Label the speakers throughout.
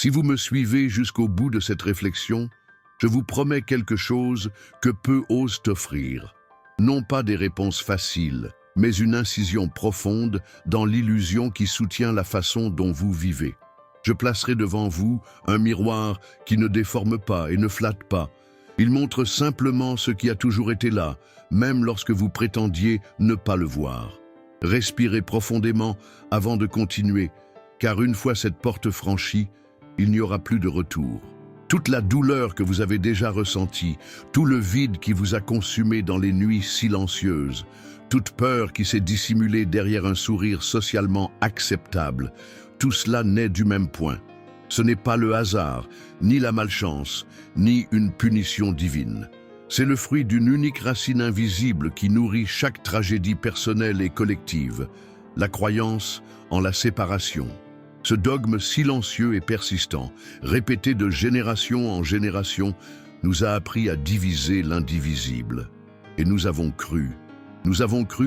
Speaker 1: Si vous me suivez jusqu'au bout de cette réflexion, je vous promets quelque chose que peu osent offrir. Non pas des réponses faciles, mais une incision profonde dans l'illusion qui soutient la façon dont vous vivez. Je placerai devant vous un miroir qui ne déforme pas et ne flatte pas. Il montre simplement ce qui a toujours été là, même lorsque vous prétendiez ne pas le voir. Respirez profondément avant de continuer, car une fois cette porte franchie, il n'y aura plus de retour. Toute la douleur que vous avez déjà ressentie, tout le vide qui vous a consumé dans les nuits silencieuses, toute peur qui s'est dissimulée derrière un sourire socialement acceptable, tout cela naît du même point. Ce n'est pas le hasard, ni la malchance, ni une punition divine. C'est le fruit d'une unique racine invisible qui nourrit chaque tragédie personnelle et collective, la croyance en la séparation. Ce dogme silencieux et persistant, répété de génération en génération, nous a appris à diviser l'indivisible. Et nous avons cru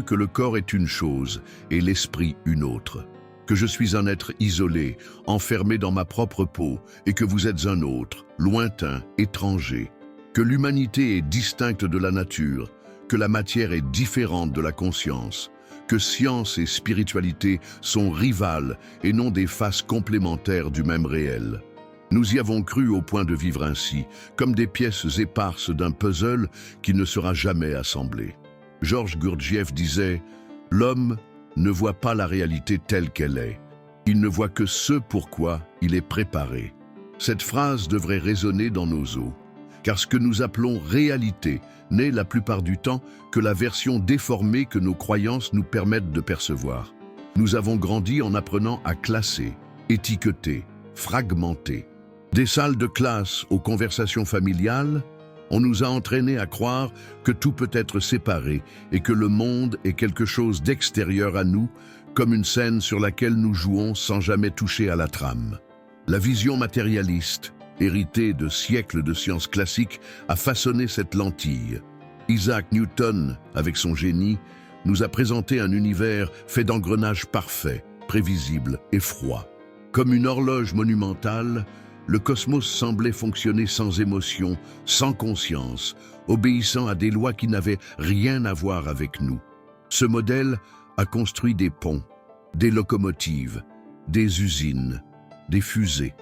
Speaker 1: que le corps est une chose et l'esprit une autre. Que je suis un être isolé, enfermé dans ma propre peau, et que vous êtes un autre, lointain, étranger. Que l'humanité est distincte de la nature, que la matière est différente de la conscience, que science et spiritualité sont rivales et non des faces complémentaires du même réel. Nous y avons cru au point de vivre ainsi, comme des pièces éparses d'un puzzle qui ne sera jamais assemblé. Georges Gurdjieff disait « L'homme ne voit pas la réalité telle qu'elle est. Il ne voit que ce pourquoi il est préparé. » Cette phrase devrait résonner dans nos os, car ce que nous appelons réalité n'est la plupart du temps que la version déformée que nos croyances nous permettent de percevoir. Nous avons grandi en apprenant à classer, étiqueter, fragmenter. Des salles de classe aux conversations familiales, on nous a entraînés à croire que tout peut être séparé et que le monde est quelque chose d'extérieur à nous, comme une scène sur laquelle nous jouons sans jamais toucher à la trame. La vision matérialiste, héritée de siècles de sciences classiques, a façonné cette lentille. Isaac Newton, avec son génie, nous a présenté un univers fait d'engrenages parfaits, prévisibles et froids. Comme une horloge monumentale, le cosmos semblait fonctionner sans émotion, sans conscience, obéissant à des lois qui n'avaient rien à voir avec nous. Ce modèle a construit des ponts, des locomotives, des usines, des fusées.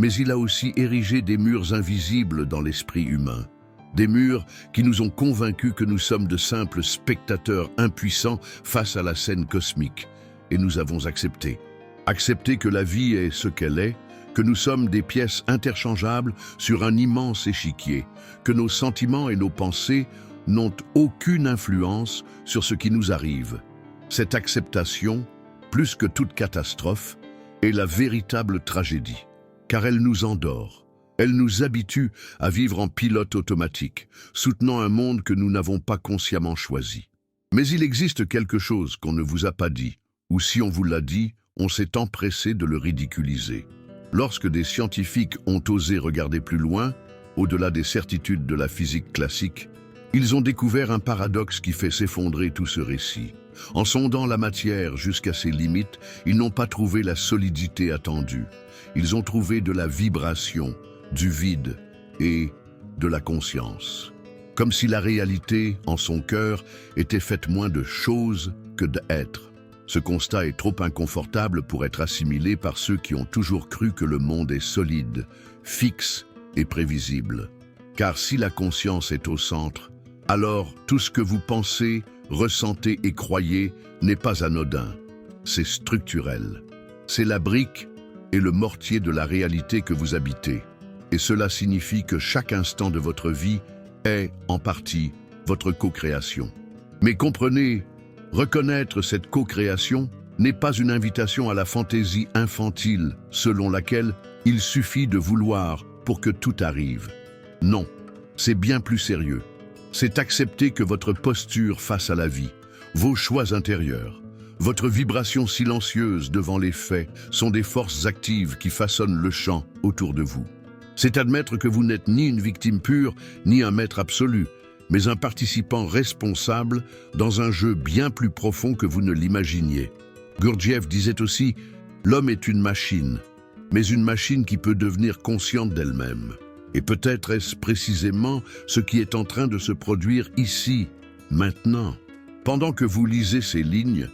Speaker 1: Mais il a aussi érigé des murs invisibles dans l'esprit humain. Des murs qui nous ont convaincus que nous sommes de simples spectateurs impuissants face à la scène cosmique. Et nous avons accepté. Accepté que la vie est ce qu'elle est, que nous sommes des pièces interchangeables sur un immense échiquier, que nos sentiments et nos pensées n'ont aucune influence sur ce qui nous arrive. Cette acceptation, plus que toute catastrophe, est la véritable tragédie, car elle nous endort. Elle nous habitue à vivre en pilote automatique, soutenant un monde que nous n'avons pas consciemment choisi. Mais il existe quelque chose qu'on ne vous a pas dit, ou si on vous l'a dit, on s'est empressé de le ridiculiser. Lorsque des scientifiques ont osé regarder plus loin, au-delà des certitudes de la physique classique, ils ont découvert un paradoxe qui fait s'effondrer tout ce récit. En sondant la matière jusqu'à ses limites, ils n'ont pas trouvé la solidité attendue. Ils ont trouvé de la vibration, du vide et de la conscience. Comme si la réalité, en son cœur, était faite moins de choses que d'êtres. Ce constat est trop inconfortable pour être assimilé par ceux qui ont toujours cru que le monde est solide, fixe et prévisible. Car si la conscience est au centre, alors tout ce que vous pensez, ressentez et croyez n'est pas anodin. C'est structurel. C'est la brique et le mortier de la réalité que vous habitez. Et cela signifie que chaque instant de votre vie est, en partie, votre co-création. Mais comprenez, reconnaître cette co-création n'est pas une invitation à la fantaisie infantile selon laquelle il suffit de vouloir pour que tout arrive. Non, c'est bien plus sérieux. C'est accepter que votre posture face à la vie, vos choix intérieurs, votre vibration silencieuse devant les faits sont des forces actives qui façonnent le champ autour de vous. C'est admettre que vous n'êtes ni une victime pure, ni un maître absolu, mais un participant responsable dans un jeu bien plus profond que vous ne l'imaginiez. Gurdjieff disait aussi « L'homme est une machine, mais une machine qui peut devenir consciente d'elle-même. Et peut-être est-ce précisément ce qui est en train de se produire ici, maintenant. Pendant que vous lisez ces lignes,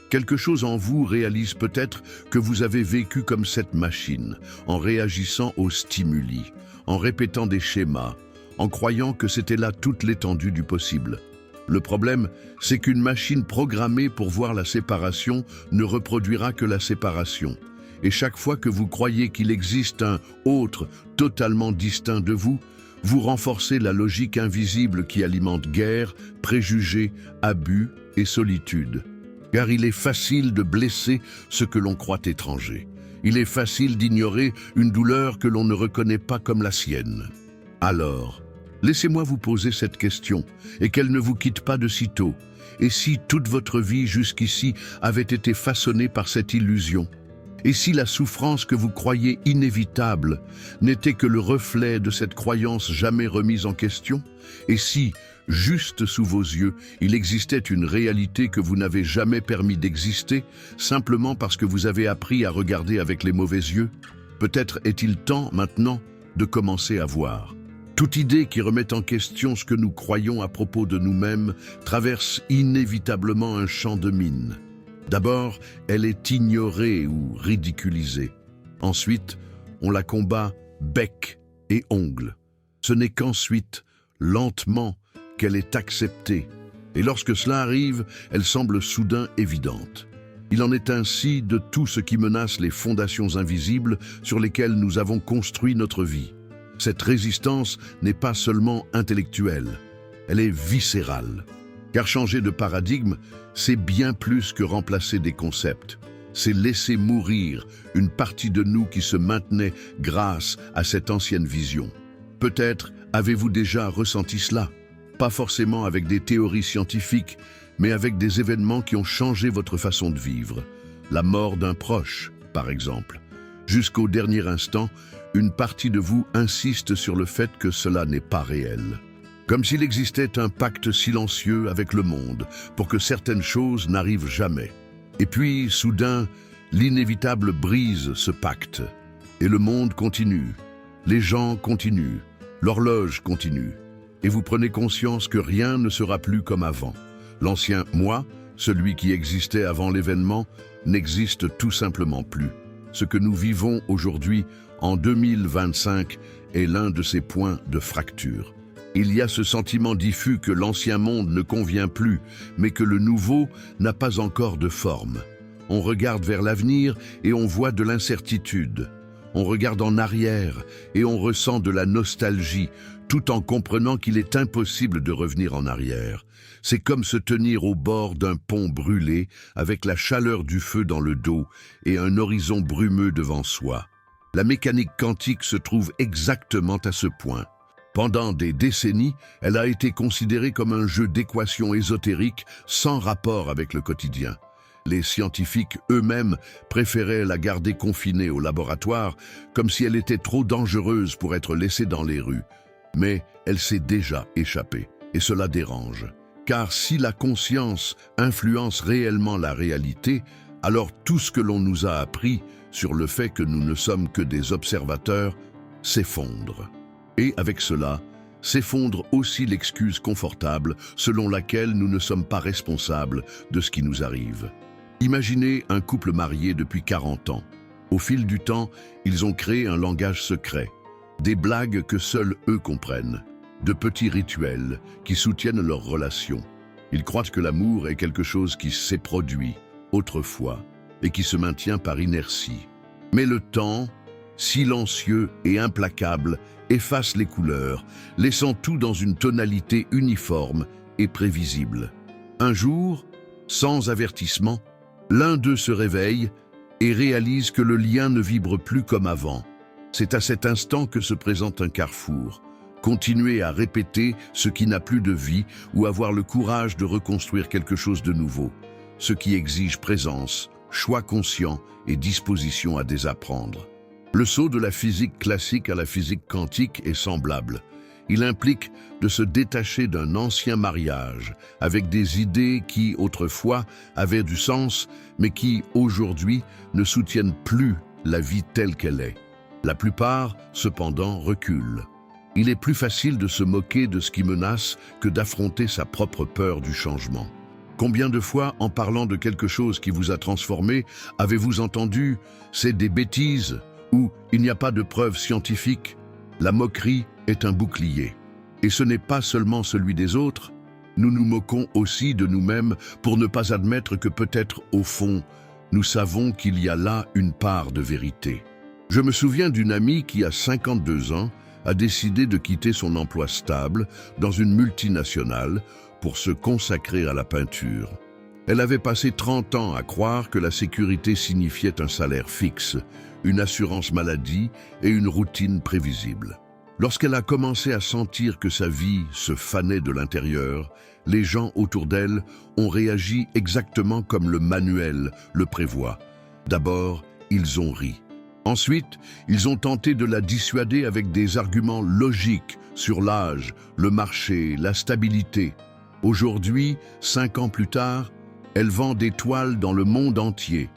Speaker 1: quelque chose en vous réalise peut-être que vous avez vécu comme cette machine, en réagissant aux stimuli, en répétant des schémas, en croyant que c'était là toute l'étendue du possible. Le problème, c'est qu'une machine programmée pour voir la séparation ne reproduira que la séparation. Et chaque fois que vous croyez qu'il existe un autre totalement distinct de vous, vous renforcez la logique invisible qui alimente guerre, préjugés, abus et solitude. Car il est facile de blesser ce que l'on croit étranger. Il est facile d'ignorer une douleur que l'on ne reconnaît pas comme la sienne. Alors, laissez-moi vous poser cette question, et qu'elle ne vous quitte pas de sitôt. Et si toute votre vie jusqu'ici avait été façonnée par cette illusion? Et si la souffrance que vous croyez inévitable n'était que le reflet de cette croyance jamais remise en question? Et si, juste sous vos yeux, il existait une réalité que vous n'avez jamais permis d'exister, simplement parce que vous avez appris à regarder avec les mauvais yeux? Peut-être est-il temps, maintenant, de commencer à voir. Toute idée qui remet en question ce que nous croyons à propos de nous-mêmes traverse inévitablement un champ de mine. D'abord, elle est ignorée ou ridiculisée. Ensuite, on la combat bec et ongles. Ce n'est qu'ensuite, lentement, qu'elle est acceptée. Et lorsque cela arrive, elle semble soudain évidente. Il en est ainsi de tout ce qui menace les fondations invisibles sur lesquelles nous avons construit notre vie. Cette résistance n'est pas seulement intellectuelle, elle est viscérale. Car changer de paradigme, c'est bien plus que remplacer des concepts. C'est laisser mourir une partie de nous qui se maintenait grâce à cette ancienne vision. Peut-être avez-vous déjà ressenti cela, pas forcément avec des théories scientifiques, mais avec des événements qui ont changé votre façon de vivre. La mort d'un proche, par exemple. Jusqu'au dernier instant, une partie de vous insiste sur le fait que cela n'est pas réel. Comme s'il existait un pacte silencieux avec le monde pour que certaines choses n'arrivent jamais. Et puis, soudain, l'inévitable brise ce pacte. Et le monde continue, les gens continuent, l'horloge continue. Et vous prenez conscience que rien ne sera plus comme avant. L'ancien moi, celui qui existait avant l'événement, n'existe tout simplement plus. Ce que nous vivons aujourd'hui, en 2025, est l'un de ces points de fracture. Il y a ce sentiment diffus que l'ancien monde ne convient plus, mais que le nouveau n'a pas encore de forme. On regarde vers l'avenir et on voit de l'incertitude. On regarde en arrière et on ressent de la nostalgie, tout en comprenant qu'il est impossible de revenir en arrière. C'est comme se tenir au bord d'un pont brûlé, avec la chaleur du feu dans le dos et un horizon brumeux devant soi. La mécanique quantique se trouve exactement à ce point. Pendant des décennies, elle a été considérée comme un jeu d'équations ésotériques sans rapport avec le quotidien. Les scientifiques eux-mêmes préféraient la garder confinée au laboratoire, comme si elle était trop dangereuse pour être laissée dans les rues. Mais elle s'est déjà échappée, et cela dérange. Car si la conscience influence réellement la réalité, alors tout ce que l'on nous a appris sur le fait que nous ne sommes que des observateurs s'effondre. Et avec cela, s'effondre aussi l'excuse confortable selon laquelle nous ne sommes pas responsables de ce qui nous arrive. Imaginez un couple marié depuis 40 ans. Au fil du temps, ils ont créé un langage secret, des blagues que seuls eux comprennent, de petits rituels qui soutiennent leur relation. Ils croient que l'amour est quelque chose qui s'est produit autrefois et qui se maintient par inertie. Mais le temps, silencieux et implacable, efface les couleurs, laissant tout dans une tonalité uniforme et prévisible. Un jour, sans avertissement, l'un d'eux se réveille et réalise que le lien ne vibre plus comme avant. C'est à cet instant que se présente un carrefour. Continuer à répéter ce qui n'a plus de vie ou avoir le courage de reconstruire quelque chose de nouveau. Ce qui exige présence, choix conscient et disposition à désapprendre. Le saut de la physique classique à la physique quantique est semblable. Il implique de se détacher d'un ancien mariage, avec des idées qui, autrefois, avaient du sens, mais qui, aujourd'hui, ne soutiennent plus la vie telle qu'elle est. La plupart, cependant, reculent. Il est plus facile de se moquer de ce qui menace que d'affronter sa propre peur du changement. Combien de fois, en parlant de quelque chose qui vous a transformé, avez-vous entendu « c'est des bêtises » ou « il n'y a pas de preuves scientifiques ». La moquerie est un bouclier. Et ce n'est pas seulement celui des autres. Nous nous moquons aussi de nous-mêmes pour ne pas admettre que peut-être, au fond, nous savons qu'il y a là une part de vérité. Je me souviens d'une amie qui, à 52 ans, a décidé de quitter son emploi stable dans une multinationale pour se consacrer à la peinture. Elle avait passé 30 ans à croire que la sécurité signifiait un salaire fixe, une assurance maladie et une routine prévisible. Lorsqu'elle a commencé à sentir que sa vie se fanait de l'intérieur, les gens autour d'elle ont réagi exactement comme le manuel le prévoit. D'abord, ils ont ri. Ensuite, ils ont tenté de la dissuader avec des arguments logiques sur l'âge, le marché, la stabilité. Aujourd'hui, 5 ans plus tard, elle vend des toiles dans le monde entier.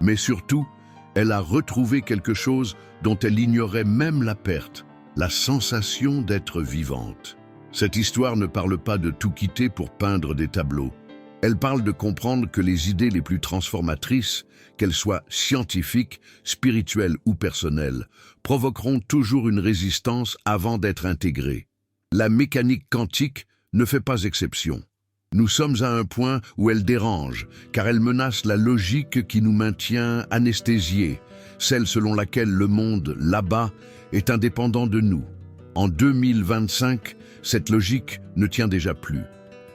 Speaker 1: Mais surtout, elle a retrouvé quelque chose dont elle ignorait même la perte, la sensation d'être vivante. Cette histoire ne parle pas de tout quitter pour peindre des tableaux. Elle parle de comprendre que les idées les plus transformatrices, qu'elles soient scientifiques, spirituelles ou personnelles, provoqueront toujours une résistance avant d'être intégrées. La mécanique quantique ne fait pas exception. Nous sommes à un point où elle dérange, car elle menace la logique qui nous maintient anesthésiés, celle selon laquelle le monde, là-bas, est indépendant de nous. En 2025, cette logique ne tient déjà plus.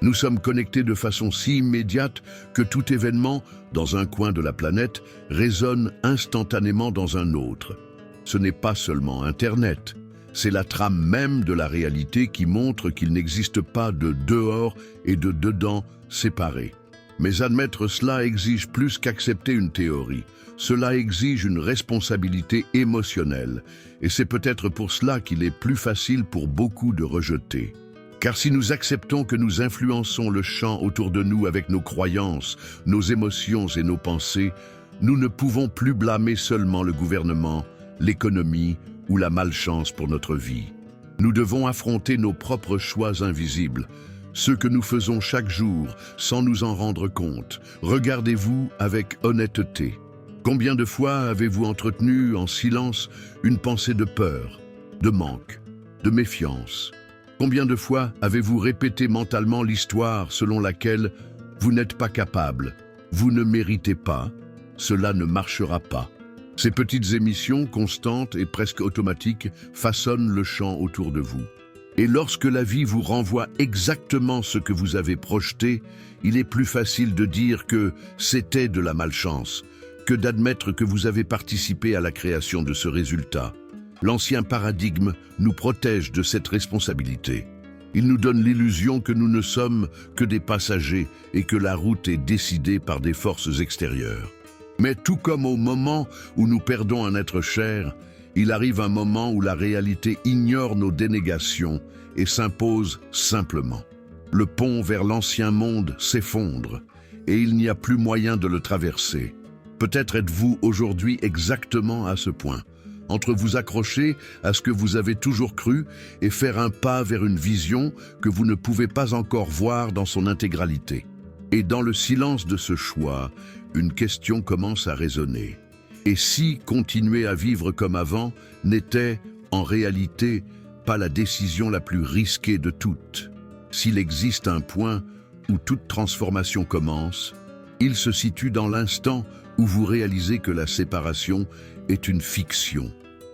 Speaker 1: Nous sommes connectés de façon si immédiate que tout événement, dans un coin de la planète, résonne instantanément dans un autre. Ce n'est pas seulement Internet, c'est la trame même de la réalité qui montre qu'il n'existe pas de dehors et de dedans séparés. Mais admettre cela exige plus qu'accepter une théorie. Cela exige une responsabilité émotionnelle, et c'est peut-être pour cela qu'il est plus facile pour beaucoup de rejeter. Car si nous acceptons que nous influençons le champ autour de nous avec nos croyances, nos émotions et nos pensées, nous ne pouvons plus blâmer seulement le gouvernement, l'économie ou la malchance pour notre vie. Nous devons affronter nos propres choix invisibles, ceux que nous faisons chaque jour sans nous en rendre compte. Regardez-vous avec honnêteté. Combien de fois avez-vous entretenu en silence une pensée de peur, de manque, de méfiance? Combien de fois avez-vous répété mentalement l'histoire selon laquelle vous n'êtes pas capable, vous ne méritez pas, cela ne marchera pas? Ces petites émissions constantes et presque automatiques façonnent le champ autour de vous. Et lorsque la vie vous renvoie exactement ce que vous avez projeté, il est plus facile de dire que c'était de la malchance que d'admettre que vous avez participé à la création de ce résultat. L'ancien paradigme nous protège de cette responsabilité. Il nous donne l'illusion que nous ne sommes que des passagers et que la route est décidée par des forces extérieures. Mais tout comme au moment où nous perdons un être cher, il arrive un moment où la réalité ignore nos dénégations et s'impose simplement. Le pont vers l'ancien monde s'effondre et il n'y a plus moyen de le traverser. Peut-être êtes-vous aujourd'hui exactement à ce point, entre vous accrocher à ce que vous avez toujours cru et faire un pas vers une vision que vous ne pouvez pas encore voir dans son intégralité. Et dans le silence de ce choix, une question commence à résonner. Et si continuer à vivre comme avant n'était, en réalité, pas la décision la plus risquée de toutes? S'il existe un point où toute transformation commence, il se situe dans l'instant où vous réalisez que la séparation est une fiction.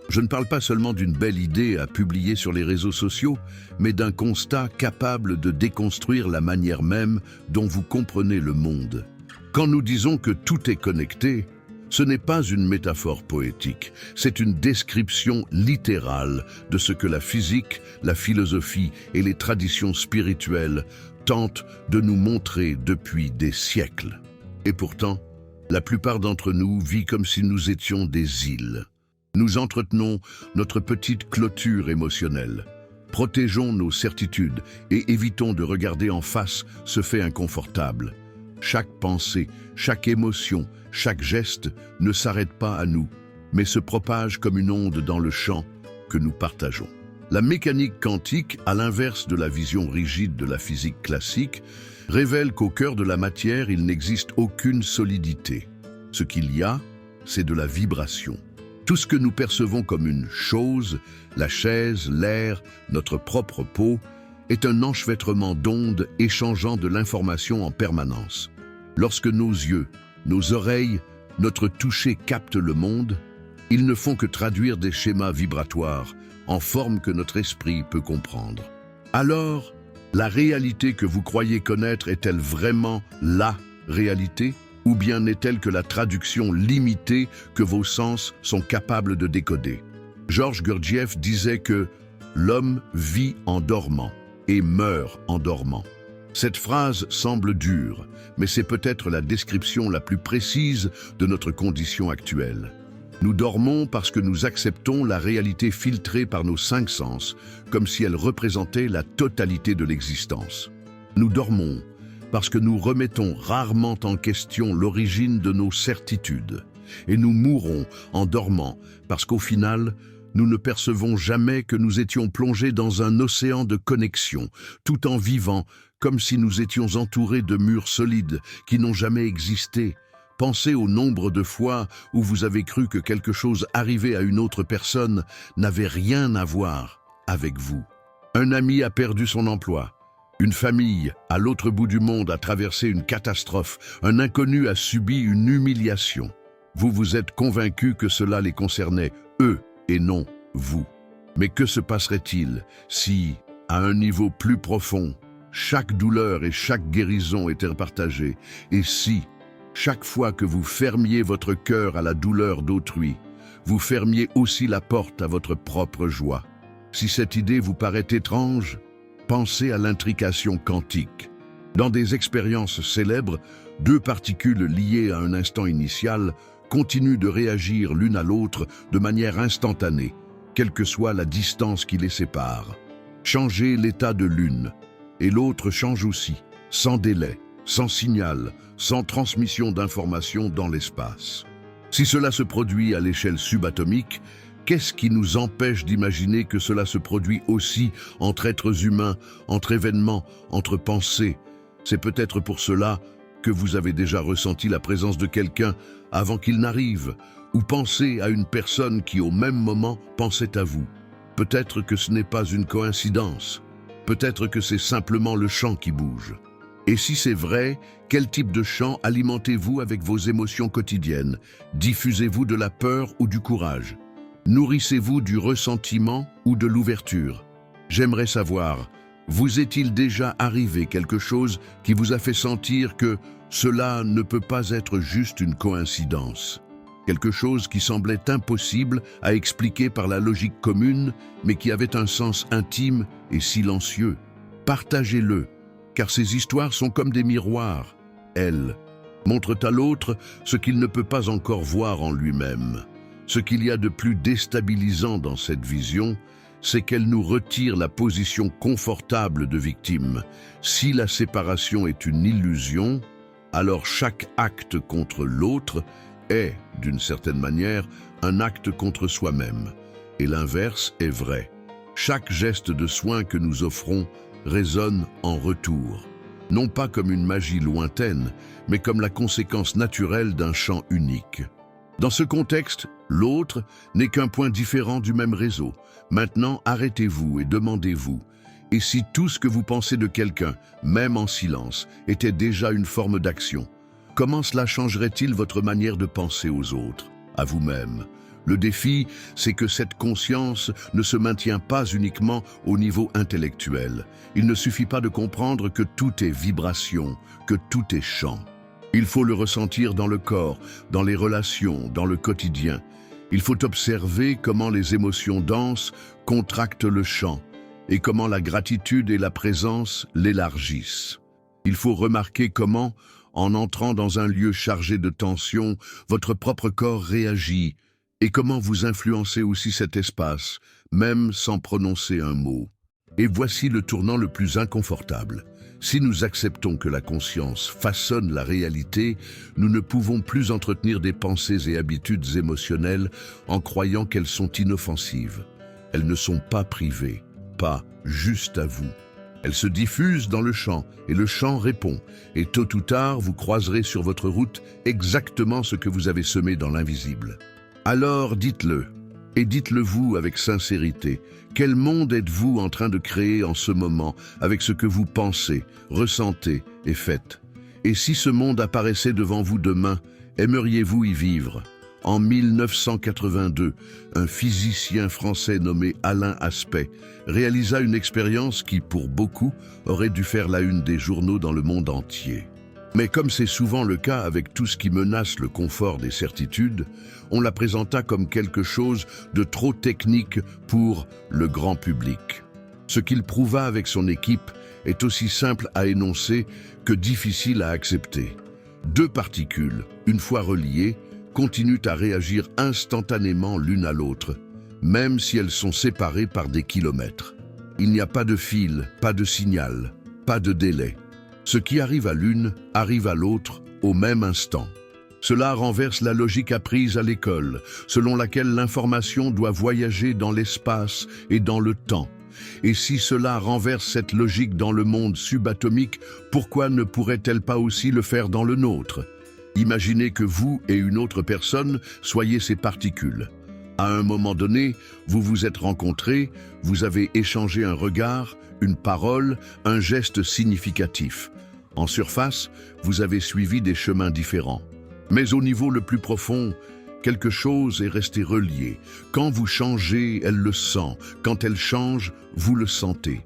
Speaker 1: Je ne parle pas seulement d'une belle idée à publier sur les réseaux sociaux, mais d'un constat capable de déconstruire la manière même dont vous comprenez le monde. Quand nous disons que tout est connecté, ce n'est pas une métaphore poétique, c'est une description littérale de ce que la physique, la philosophie et les traditions spirituelles tentent de nous montrer depuis des siècles. Et pourtant, la plupart d'entre nous vivent comme si nous étions des îles. Nous entretenons notre petite clôture émotionnelle, protégeons nos certitudes et évitons de regarder en face ce fait inconfortable. Chaque pensée, chaque émotion, chaque geste ne s'arrête pas à nous. mais se propage comme une onde dans le champ que nous partageons. La mécanique quantique, à l'inverse de la vision rigide de la physique classique, révèle qu'au cœur de la matière, il n'existe aucune solidité. Ce qu'il y a, c'est de la vibration. Tout ce que nous percevons comme une chose, la chaise, l'air, notre propre peau, est un enchevêtrement d'ondes échangeant de l'information en permanence. Lorsque nos yeux, nos oreilles, notre toucher captent le monde, ils ne font que traduire des schémas vibratoires en forme que notre esprit peut comprendre. Alors, la réalité que vous croyez connaître est-elle vraiment la réalité? Ou bien n'est-elle que la traduction limitée que vos sens sont capables de décoder? Georges Gurdjieff disait que l'homme vit en dormant et meurt en dormant. Cette phrase semble dure, mais c'est peut-être la description la plus précise de notre condition actuelle. Nous dormons parce que nous acceptons la réalité filtrée par nos 5 sens, comme si elle représentait la totalité de l'existence. Nous dormons parce que nous remettons rarement en question l'origine de nos certitudes. Et nous mourons en dormant parce qu'au final, nous ne percevons jamais que nous étions plongés dans un océan de connexion, tout en vivant comme si nous étions entourés de murs solides qui n'ont jamais existé. Pensez au nombre de fois où vous avez cru que quelque chose arrivé à une autre personne n'avait rien à voir avec vous. Un ami a perdu son emploi. Une famille, à l'autre bout du monde, a traversé une catastrophe. Un inconnu a subi une humiliation. Vous vous êtes convaincu que cela les concernait, eux, et non vous. Mais que se passerait-il si, à un niveau plus profond, chaque douleur et chaque guérison étaient partagées? Et si, chaque fois que vous fermiez votre cœur à la douleur d'autrui, vous fermiez aussi la porte à votre propre joie? Si cette idée vous paraît étrange, pensez à l'intrication quantique. Dans des expériences célèbres, 2 particules liées à un instant initial continuent de réagir l'une à l'autre de manière instantanée, quelle que soit la distance qui les sépare. Changez l'état de l'une, et l'autre change aussi, sans délai, sans signal, sans transmission d'informations dans l'espace. Si cela se produit à l'échelle subatomique, qu'est-ce qui nous empêche d'imaginer que cela se produit aussi entre êtres humains, entre événements, entre pensées? C'est peut-être pour cela que vous avez déjà ressenti la présence de quelqu'un avant qu'il n'arrive, ou pensé à une personne qui au même moment pensait à vous. Peut-être que ce n'est pas une coïncidence. Peut-être que c'est simplement le champ qui bouge. Et si c'est vrai, quel type de champ alimentez-vous avec vos émotions quotidiennes? Diffusez-vous de la peur ou du courage? Nourrissez-vous du ressentiment ou de l'ouverture? J'aimerais savoir, vous est-il déjà arrivé quelque chose qui vous a fait sentir que cela ne peut pas être juste une coïncidence? Quelque chose qui semblait impossible à expliquer par la logique commune, mais qui avait un sens intime et silencieux. Partagez-le, car ces histoires sont comme des miroirs. Elles montrent à l'autre ce qu'il ne peut pas encore voir en lui-même. Ce qu'il y a de plus déstabilisant dans cette vision, c'est qu'elle nous retire la position confortable de victime. Si la séparation est une illusion, alors chaque acte contre l'autre est, d'une certaine manière, un acte contre soi-même. Et l'inverse est vrai. Chaque geste de soin que nous offrons résonne en retour. Non pas comme une magie lointaine, mais comme la conséquence naturelle d'un champ unique. Dans ce contexte, l'autre n'est qu'un point différent du même réseau. Maintenant, arrêtez-vous et demandez-vous, et si tout ce que vous pensez de quelqu'un, même en silence, était déjà une forme d'action, comment cela changerait-il votre manière de penser aux autres, à vous-même? Le défi, c'est que cette conscience ne se maintient pas uniquement au niveau intellectuel. Il ne suffit pas de comprendre que tout est vibration, que tout est chant. Il faut le ressentir dans le corps, dans les relations, dans le quotidien. Il faut observer comment les émotions denses contractent le champ et comment la gratitude et la présence l'élargissent. Il faut remarquer comment, en entrant dans un lieu chargé de tension, votre propre corps réagit et comment vous influencez aussi cet espace, même sans prononcer un mot. Et voici le tournant le plus inconfortable. Si nous acceptons que la conscience façonne la réalité, nous ne pouvons plus entretenir des pensées et habitudes émotionnelles en croyant qu'elles sont inoffensives. Elles ne sont pas privées, pas juste à vous. Elles se diffusent dans le champ et le champ répond. Et tôt ou tard, vous croiserez sur votre route exactement ce que vous avez semé dans l'invisible. Alors dites-le, et dites-le vous avec sincérité. Quel monde êtes-vous en train de créer en ce moment avec ce que vous pensez, ressentez et faites? Et si ce monde apparaissait devant vous demain, aimeriez-vous y vivre? En 1982, un physicien français nommé Alain Aspect réalisa une expérience qui, pour beaucoup, aurait dû faire la une des journaux dans le monde entier. Mais comme c'est souvent le cas avec tout ce qui menace le confort des certitudes, on la présenta comme quelque chose de trop technique pour le grand public. Ce qu'il prouva avec son équipe est aussi simple à énoncer que difficile à accepter. Deux particules, une fois reliées, continuent à réagir instantanément l'une à l'autre, même si elles sont séparées par des kilomètres. Il n'y a pas de fil, pas de signal, pas de délai. Ce qui arrive à l'une arrive à l'autre au même instant. Cela renverse la logique apprise à l'école, selon laquelle l'information doit voyager dans l'espace et dans le temps. Et si cela renverse cette logique dans le monde subatomique, pourquoi ne pourrait-elle pas aussi le faire dans le nôtre? Imaginez que vous et une autre personne soyez ces particules. À un moment donné, vous vous êtes rencontrés, vous avez échangé un regard, une parole, un geste significatif. En surface, vous avez suivi des chemins différents. Mais au niveau le plus profond, quelque chose est resté relié. Quand vous changez, elle le sent. Quand elle change, vous le sentez.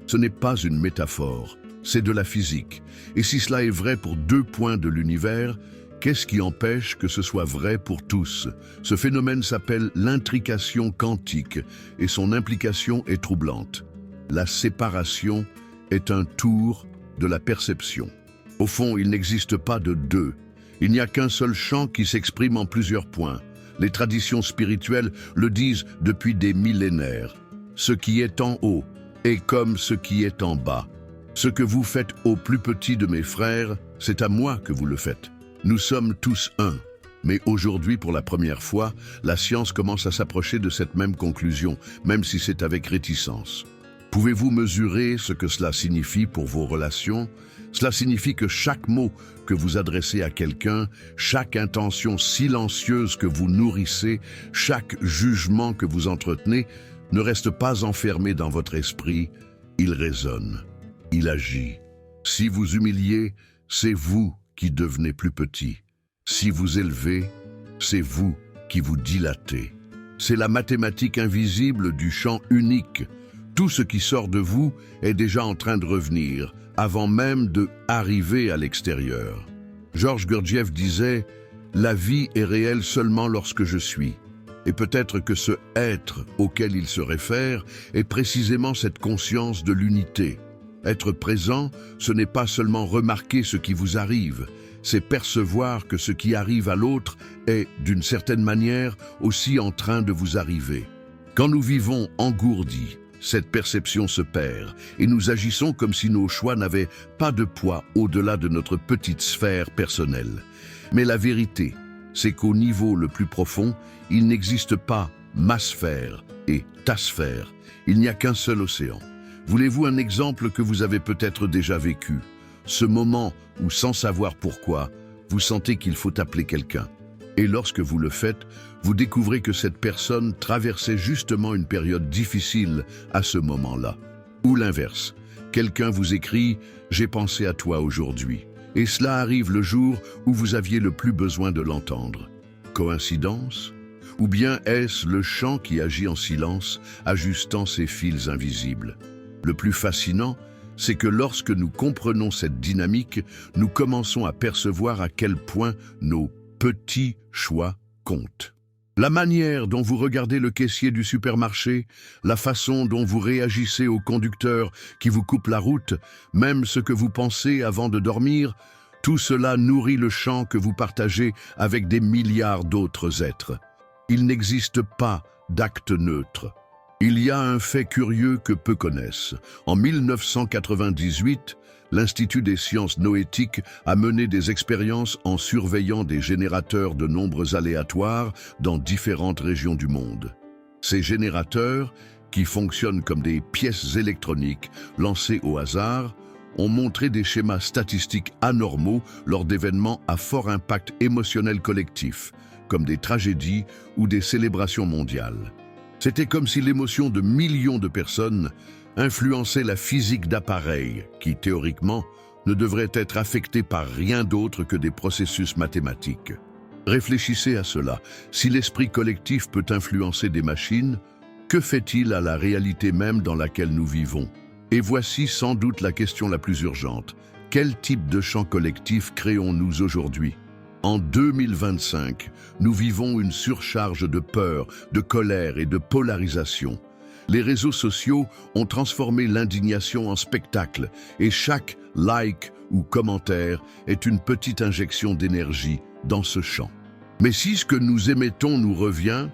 Speaker 1: Ce n'est pas une métaphore, c'est de la physique. Et si cela est vrai pour deux points de l'univers, qu'est-ce qui empêche que ce soit vrai pour tous? Ce phénomène s'appelle l'intrication quantique et son implication est troublante. La séparation est un tour de la perception. Au fond, il n'existe pas de deux. Il n'y a qu'un seul champ qui s'exprime en plusieurs points. Les traditions spirituelles le disent depuis des millénaires. Ce qui est en haut est comme ce qui est en bas. Ce que vous faites au plus petit de mes frères, c'est à moi que vous le faites. Nous sommes tous un. Mais aujourd'hui, pour la première fois, la science commence à s'approcher de cette même conclusion, même si c'est avec réticence. Pouvez-vous mesurer ce que cela signifie pour vos relations? Cela signifie que chaque mot que vous adressez à quelqu'un, chaque intention silencieuse que vous nourrissez, chaque jugement que vous entretenez, ne reste pas enfermé dans votre esprit, il résonne, il agit. Si vous humiliez, c'est vous qui devenez plus petit. Si vous élevez, c'est vous qui vous dilatez. C'est la mathématique invisible du champ unique. Tout ce qui sort de vous est déjà en train de revenir, avant même de arriver à l'extérieur. Georges Gurdjieff disait « La vie est réelle seulement lorsque je suis ». Et peut-être que ce « être » auquel il se réfère est précisément cette conscience de l'unité. Être présent, ce n'est pas seulement remarquer ce qui vous arrive, c'est percevoir que ce qui arrive à l'autre est, d'une certaine manière, aussi en train de vous arriver. Quand nous vivons engourdis, cette perception se perd et nous agissons comme si nos choix n'avaient pas de poids au-delà de notre petite sphère personnelle. Mais la vérité, c'est qu'au niveau le plus profond, il n'existe pas ma sphère et ta sphère. Il n'y a qu'un seul océan. Voulez-vous un exemple que vous avez peut-être déjà vécu? Ce moment où, sans savoir pourquoi, vous sentez qu'il faut appeler quelqu'un. Et lorsque vous le faites, vous découvrez que cette personne traversait justement une période difficile à ce moment-là. Ou l'inverse, quelqu'un vous écrit « J'ai pensé à toi aujourd'hui ». Et cela arrive le jour où vous aviez le plus besoin de l'entendre. Coïncidence? Ou bien est-ce le chant qui agit en silence, ajustant ses fils invisibles? Le plus fascinant, c'est que lorsque nous comprenons cette dynamique, nous commençons à percevoir à quel point nos petits choix comptent. La manière dont vous regardez le caissier du supermarché, la façon dont vous réagissez au conducteur qui vous coupe la route, même ce que vous pensez avant de dormir, tout cela nourrit le champ que vous partagez avec des milliards d'autres êtres. Il n'existe pas d'acte neutre. Il y a un fait curieux que peu connaissent. En 1998, l'Institut des sciences noétiques a mené des expériences en surveillant des générateurs de nombres aléatoires dans différentes régions du monde. Ces générateurs, qui fonctionnent comme des pièces électroniques lancées au hasard, ont montré des schémas statistiques anormaux lors d'événements à fort impact émotionnel collectif, comme des tragédies ou des célébrations mondiales. C'était comme si l'émotion de millions de personnes influençait la physique d'appareils qui, théoriquement, ne devraient être affectés par rien d'autre que des processus mathématiques. Réfléchissez à cela. Si l'esprit collectif peut influencer des machines, que fait-il à la réalité même dans laquelle nous vivons? Et voici sans doute la question la plus urgente. Quel type de champ collectif créons-nous aujourd'hui? En 2025, nous vivons une surcharge de peur, de colère et de polarisation. Les réseaux sociaux ont transformé l'indignation en spectacle et chaque like ou commentaire est une petite injection d'énergie dans ce champ. Mais si ce que nous émettons nous revient,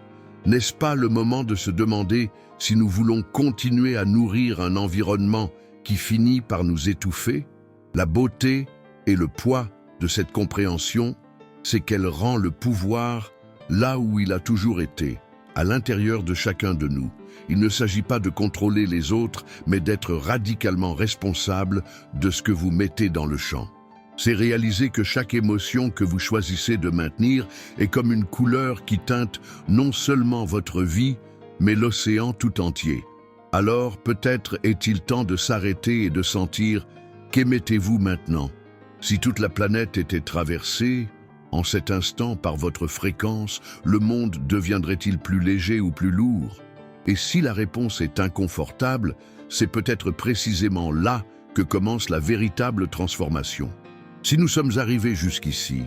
Speaker 1: n'est-ce pas le moment de se demander si nous voulons continuer à nourrir un environnement qui finit par nous étouffer? La beauté et le poids de cette compréhension, c'est qu'elle rend le pouvoir là où il a toujours été, à l'intérieur de chacun de nous. Il ne s'agit pas de contrôler les autres, mais d'être radicalement responsable de ce que vous mettez dans le champ. C'est réaliser que chaque émotion que vous choisissez de maintenir est comme une couleur qui teinte non seulement votre vie, mais l'océan tout entier. Alors peut-être est-il temps de s'arrêter et de sentir qu'émettez-vous maintenant? Si toute la planète était traversée, en cet instant, par votre fréquence, le monde deviendrait-il plus léger ou plus lourd? Et si la réponse est inconfortable, c'est peut-être précisément là que commence la véritable transformation. Si nous sommes arrivés jusqu'ici,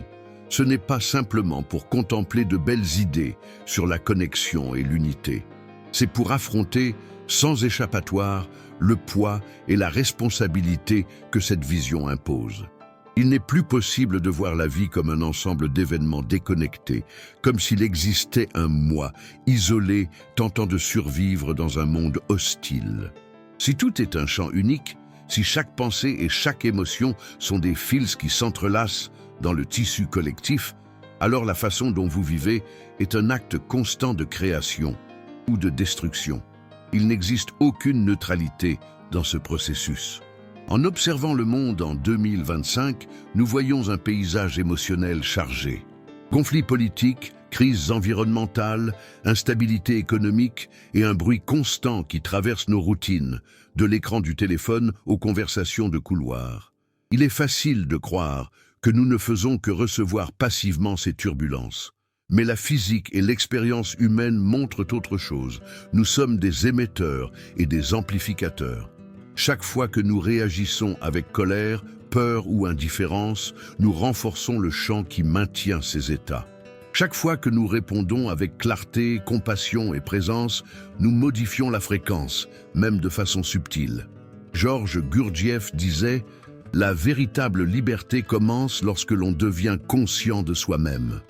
Speaker 1: ce n'est pas simplement pour contempler de belles idées sur la connexion et l'unité. C'est pour affronter, sans échappatoire, le poids et la responsabilité que cette vision impose. Il n'est plus possible de voir la vie comme un ensemble d'événements déconnectés, comme s'il existait un moi, isolé, tentant de survivre dans un monde hostile. Si tout est un champ unique, si chaque pensée et chaque émotion sont des fils qui s'entrelacent dans le tissu collectif, alors la façon dont vous vivez est un acte constant de création ou de destruction. Il n'existe aucune neutralité dans ce processus. En observant le monde en 2025, nous voyons un paysage émotionnel chargé. Conflits politiques, crises environnementales, instabilité économique et un bruit constant qui traverse nos routines, de l'écran du téléphone aux conversations de couloir. Il est facile de croire que nous ne faisons que recevoir passivement ces turbulences. Mais la physique et l'expérience humaine montrent autre chose. Nous sommes des émetteurs et des amplificateurs. Chaque fois que nous réagissons avec colère, peur ou indifférence, nous renforçons le champ qui maintient ces états. Chaque fois que nous répondons avec clarté, compassion et présence, nous modifions la fréquence, même de façon subtile. Georges Gurdjieff disait « La véritable liberté commence lorsque l'on devient conscient de soi-même ».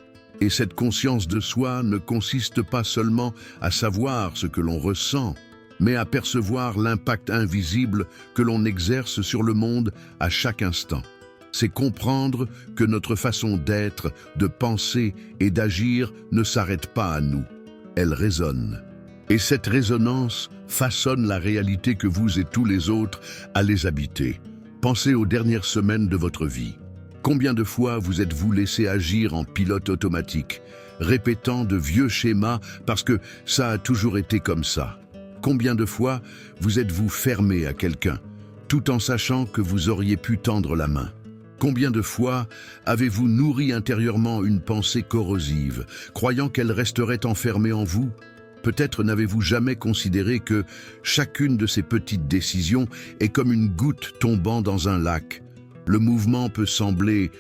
Speaker 1: Et cette conscience de soi ne consiste pas seulement à savoir ce que l'on ressent, mais à percevoir l'impact invisible que l'on exerce sur le monde à chaque instant. C'est comprendre que notre façon d'être, de penser et d'agir ne s'arrête pas à nous. Elle résonne. Et cette résonance façonne la réalité que vous et tous les autres allez habiter. Pensez aux dernières semaines de votre vie. Combien de fois vous êtes-vous laissé agir en pilote automatique, répétant de vieux schémas parce que ça a toujours été comme ça? Combien de fois vous êtes-vous fermé à quelqu'un, tout en sachant que vous auriez pu tendre la main? Combien de fois avez-vous nourri intérieurement une pensée corrosive, croyant qu'elle resterait enfermée en vous? Peut-être n'avez-vous jamais considéré que chacune de ces petites décisions est comme une goutte tombant dans un lac. Le mouvement peut sembler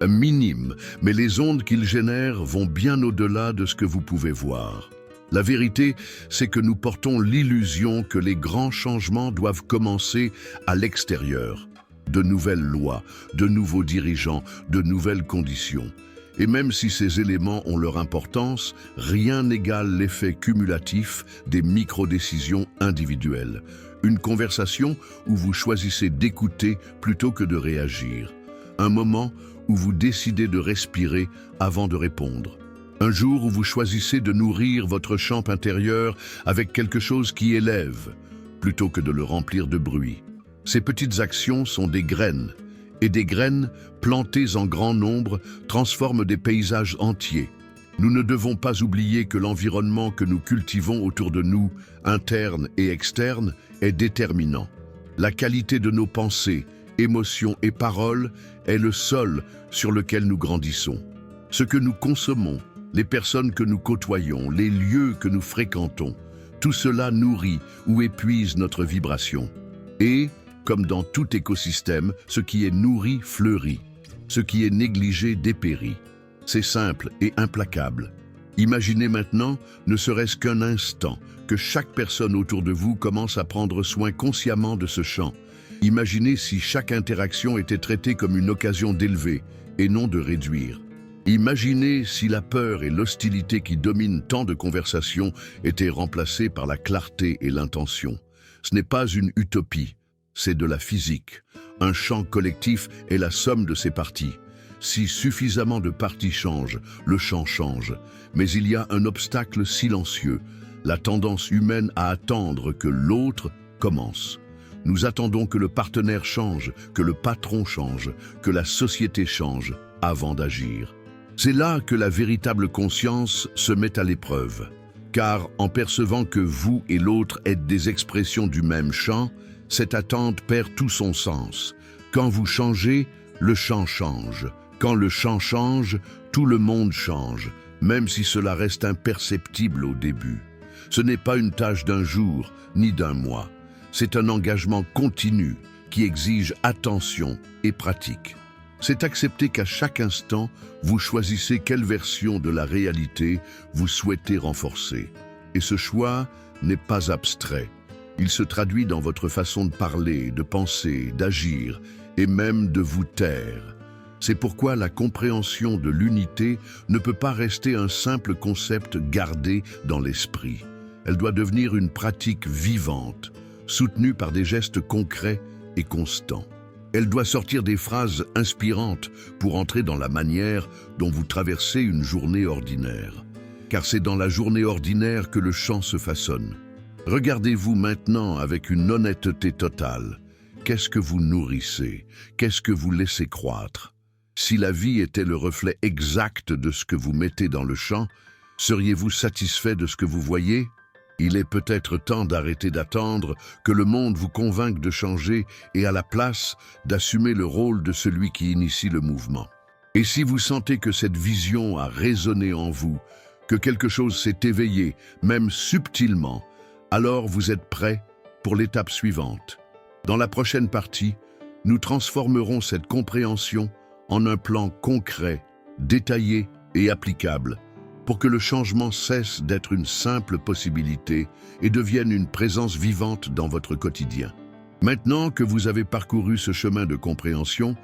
Speaker 1: minime, mais les ondes qu'il génère vont bien au-delà de ce que vous pouvez voir. La vérité, c'est que nous portons l'illusion que les grands changements doivent commencer à l'extérieur. De nouvelles lois, de nouveaux dirigeants, de nouvelles conditions. Et même si ces éléments ont leur importance, rien n'égale l'effet cumulatif des micro-décisions individuelles. Une conversation où vous choisissez d'écouter plutôt que de réagir. Un moment où vous décidez de respirer avant de répondre. Un jour où vous choisissez de nourrir votre champ intérieur avec quelque chose qui élève, plutôt que de le remplir de bruit. Ces petites actions sont des graines, et des graines, plantées en grand nombre, transforment des paysages entiers. Nous ne devons pas oublier que l'environnement que nous cultivons autour de nous, interne et externe, est déterminant. La qualité de nos pensées, émotions et paroles est le sol sur lequel nous grandissons. Ce que nous consommons, les personnes que nous côtoyons, les lieux que nous fréquentons, tout cela nourrit ou épuise notre vibration. Et, comme dans tout écosystème, ce qui est nourri fleurit, ce qui est négligé dépérit. C'est simple et implacable. Imaginez maintenant, ne serait-ce qu'un instant, que chaque personne autour de vous commence à prendre soin consciemment de ce champ. Imaginez si chaque interaction était traitée comme une occasion d'élever et non de réduire. Imaginez si la peur et l'hostilité qui dominent tant de conversations étaient remplacées par la clarté et l'intention. Ce n'est pas une utopie, c'est de la physique. Un champ collectif est la somme de ses parties. Si suffisamment de parties changent, le champ change. Mais il y a un obstacle silencieux, la tendance humaine à attendre que l'autre commence. Nous attendons que le partenaire change, que le patron change, que la société change avant d'agir. C'est là que la véritable conscience se met à l'épreuve. Car en percevant que vous et l'autre êtes des expressions du même champ, cette attente perd tout son sens. Quand vous changez, le champ change. Quand le champ change, tout le monde change, même si cela reste imperceptible au début. Ce n'est pas une tâche d'un jour, ni d'un mois. C'est un engagement continu qui exige attention et pratique. C'est accepter qu'à chaque instant, vous choisissez quelle version de la réalité vous souhaitez renforcer. Et ce choix n'est pas abstrait. Il se traduit dans votre façon de parler, de penser, d'agir et même de vous taire. C'est pourquoi la compréhension de l'unité ne peut pas rester un simple concept gardé dans l'esprit. Elle doit devenir une pratique vivante, soutenue par des gestes concrets et constants. Elle doit sortir des phrases inspirantes pour entrer dans la manière dont vous traversez une journée ordinaire. Car c'est dans la journée ordinaire que le champ se façonne. Regardez-vous maintenant avec une honnêteté totale. Qu'est-ce que vous nourrissez? Qu'est-ce que vous laissez croître? Si la vie était le reflet exact de ce que vous mettez dans le champ, seriez-vous satisfait de ce que vous voyez? Il est peut-être temps d'arrêter d'attendre que le monde vous convainque de changer et à la place d'assumer le rôle de celui qui initie le mouvement. Et si vous sentez que cette vision a résonné en vous, que quelque chose s'est éveillé, même subtilement, alors vous êtes prêt pour l'étape suivante. Dans la prochaine partie, nous transformerons cette compréhension en un plan concret, détaillé et applicable, pour que le changement cesse d'être une simple possibilité et devienne une présence vivante dans votre quotidien. Maintenant que vous avez parcouru ce chemin de compréhension,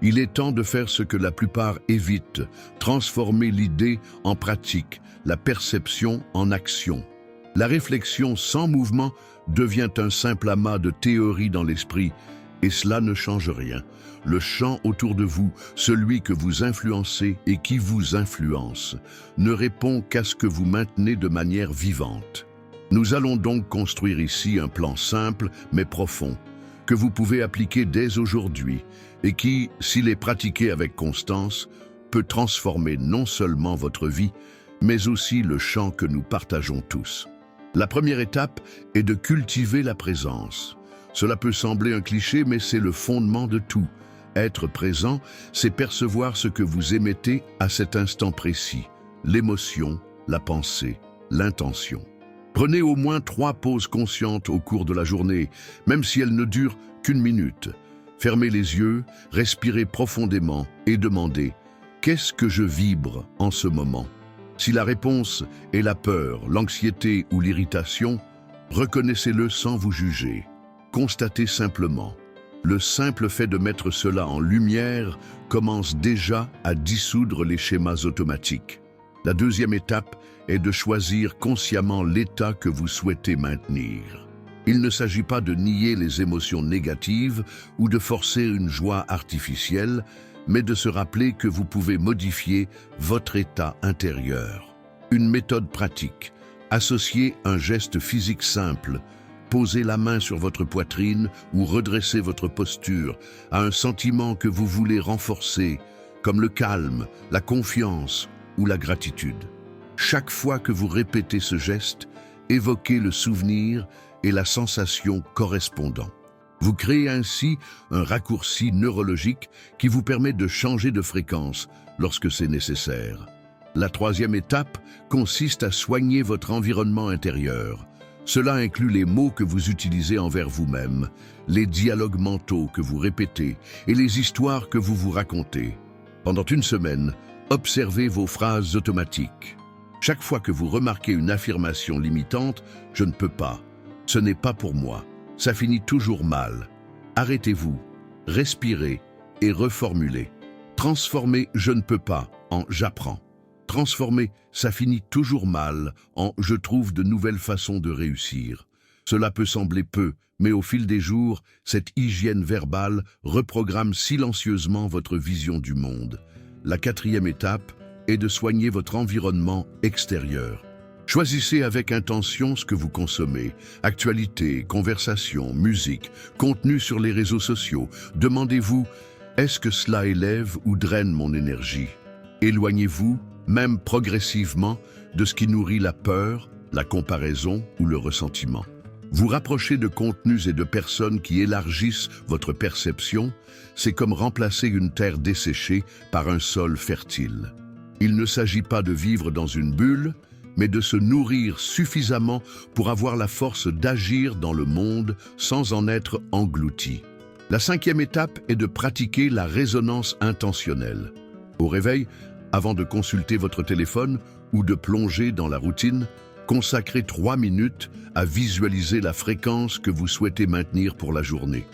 Speaker 1: il est temps de faire ce que la plupart évitent, transformer l'idée en pratique, la perception en action. La réflexion sans mouvement devient un simple amas de théories dans l'esprit, et cela ne change rien. Le champ autour de vous, celui que vous influencez et qui vous influence, ne répond qu'à ce que vous maintenez de manière vivante. Nous allons donc construire ici un plan simple mais profond, que vous pouvez appliquer dès aujourd'hui et qui, s'il est pratiqué avec constance, peut transformer non seulement votre vie, mais aussi le champ que nous partageons tous. La première étape est de cultiver la présence. Cela peut sembler un cliché, mais c'est le fondement de tout. Être présent, c'est percevoir ce que vous émettez à cet instant précis, l'émotion, la pensée, l'intention. Prenez au moins 3 pauses conscientes au cours de la journée, même si elles ne durent qu'1 minute. Fermez les yeux, respirez profondément et demandez « Qu'est-ce que je vibre en ce moment ?» Si la réponse est la peur, l'anxiété ou l'irritation, reconnaissez-le sans vous juger. Constatez simplement. Le simple fait de mettre cela en lumière commence déjà à dissoudre les schémas automatiques. La deuxième étape est de choisir consciemment l'état que vous souhaitez maintenir. Il ne s'agit pas de nier les émotions négatives ou de forcer une joie artificielle, mais de se rappeler que vous pouvez modifier votre état intérieur. Une méthode pratique. Associez un geste physique simple, posez la main sur votre poitrine ou redressez votre posture à un sentiment que vous voulez renforcer, comme le calme, la confiance ou la gratitude. Chaque fois que vous répétez ce geste, évoquez le souvenir et la sensation correspondant. Vous créez ainsi un raccourci neurologique qui vous permet de changer de fréquence lorsque c'est nécessaire. La troisième étape consiste à soigner votre environnement intérieur. Cela inclut les mots que vous utilisez envers vous-même, les dialogues mentaux que vous répétez et les histoires que vous vous racontez. Pendant une semaine, observez vos phrases automatiques. Chaque fois que vous remarquez une affirmation limitante, « je ne peux pas »,« ce n'est pas pour moi », ça finit toujours mal. Arrêtez-vous, respirez et reformulez. Transformez « je ne peux pas » en « j'apprends ». Transformez « ça finit toujours mal » en « je trouve de nouvelles façons de réussir ». Cela peut sembler peu, mais au fil des jours, cette hygiène verbale reprogramme silencieusement votre vision du monde. La quatrième étape est de soigner votre environnement extérieur. Choisissez avec intention ce que vous consommez. Actualités, conversations, musique, contenu sur les réseaux sociaux. Demandez-vous, est-ce que cela élève ou draine mon énergie? Éloignez-vous, même progressivement, de ce qui nourrit la peur, la comparaison ou le ressentiment. Vous rapprochez de contenus et de personnes qui élargissent votre perception, c'est comme remplacer une terre desséchée par un sol fertile. Il ne s'agit pas de vivre dans une bulle, mais de se nourrir suffisamment pour avoir la force d'agir dans le monde sans en être englouti. La cinquième étape est de pratiquer la résonance intentionnelle. Au réveil, avant de consulter votre téléphone ou de plonger dans la routine, consacrez 3 minutes à visualiser la fréquence que vous souhaitez maintenir pour la journée.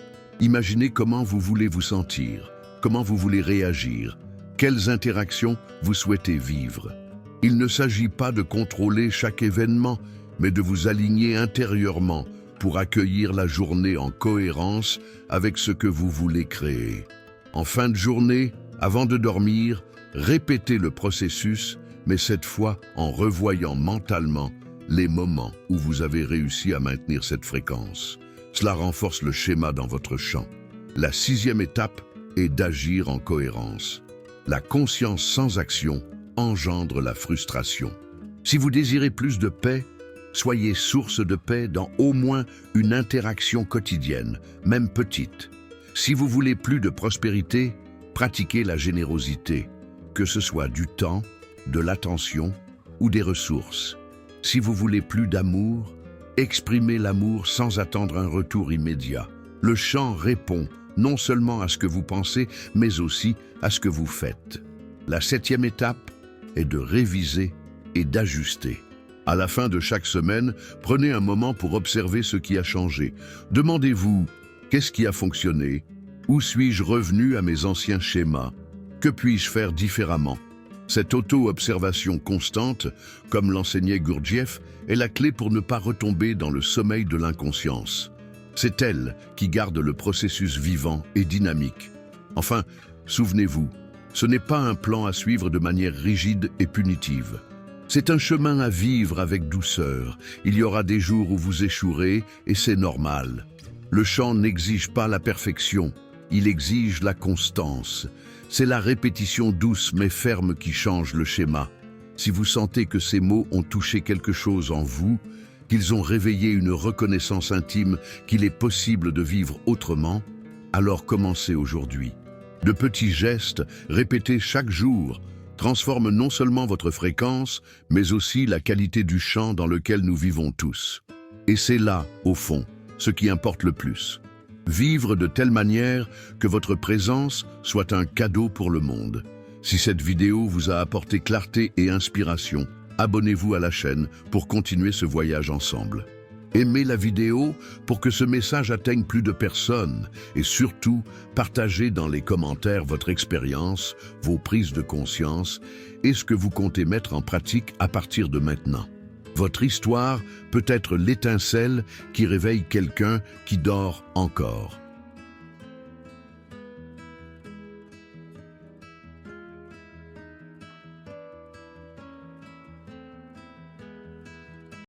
Speaker 1: Imaginez comment vous voulez vous sentir, comment vous voulez réagir, quelles interactions vous souhaitez vivre. Il ne s'agit pas de contrôler chaque événement, mais de vous aligner intérieurement pour accueillir la journée en cohérence avec ce que vous voulez créer. En fin de journée, avant de dormir, répétez le processus, mais cette fois en revoyant mentalement les moments où vous avez réussi à maintenir cette fréquence. Cela renforce le schéma dans votre champ. La sixième étape est d'agir en cohérence. La conscience sans action engendre la frustration. Si vous désirez plus de paix, soyez source de paix dans au moins une interaction quotidienne, même petite. Si vous voulez plus de prospérité, pratiquez la générosité, que ce soit du temps, de l'attention ou des ressources. Si vous voulez plus d'amour, exprimez l'amour sans attendre un retour immédiat. Le chant répond non seulement à ce que vous pensez, mais aussi à ce que vous faites. La septième étape est de réviser et d'ajuster. À la fin de chaque semaine, prenez un moment pour observer ce qui a changé. Demandez-vous, qu'est-ce qui a fonctionné? Où suis-je revenu à mes anciens schémas? Que puis-je faire différemment? Cette auto-observation constante, comme l'enseignait Gurdjieff, est la clé pour ne pas retomber dans le sommeil de l'inconscience. C'est elle qui garde le processus vivant et dynamique. Enfin, souvenez-vous, ce n'est pas un plan à suivre de manière rigide et punitive. C'est un chemin à vivre avec douceur. Il y aura des jours où vous échouerez et c'est normal. Le chant n'exige pas la perfection, il exige la constance. C'est la répétition douce mais ferme qui change le schéma. Si vous sentez que ces mots ont touché quelque chose en vous, qu'ils ont réveillé une reconnaissance intime qu'il est possible de vivre autrement, alors commencez aujourd'hui. De petits gestes, répétés chaque jour, transforment non seulement votre fréquence, mais aussi la qualité du chant dans lequel nous vivons tous. Et c'est là, au fond, ce qui importe le plus. Vivre de telle manière que votre présence soit un cadeau pour le monde. Si cette vidéo vous a apporté clarté et inspiration, abonnez-vous à la chaîne pour continuer ce voyage ensemble. Aimez la vidéo pour que ce message atteigne plus de personnes et surtout, partagez dans les commentaires votre expérience, vos prises de conscience et ce que vous comptez mettre en pratique à partir de maintenant. Votre histoire peut être l'étincelle qui réveille quelqu'un qui dort encore.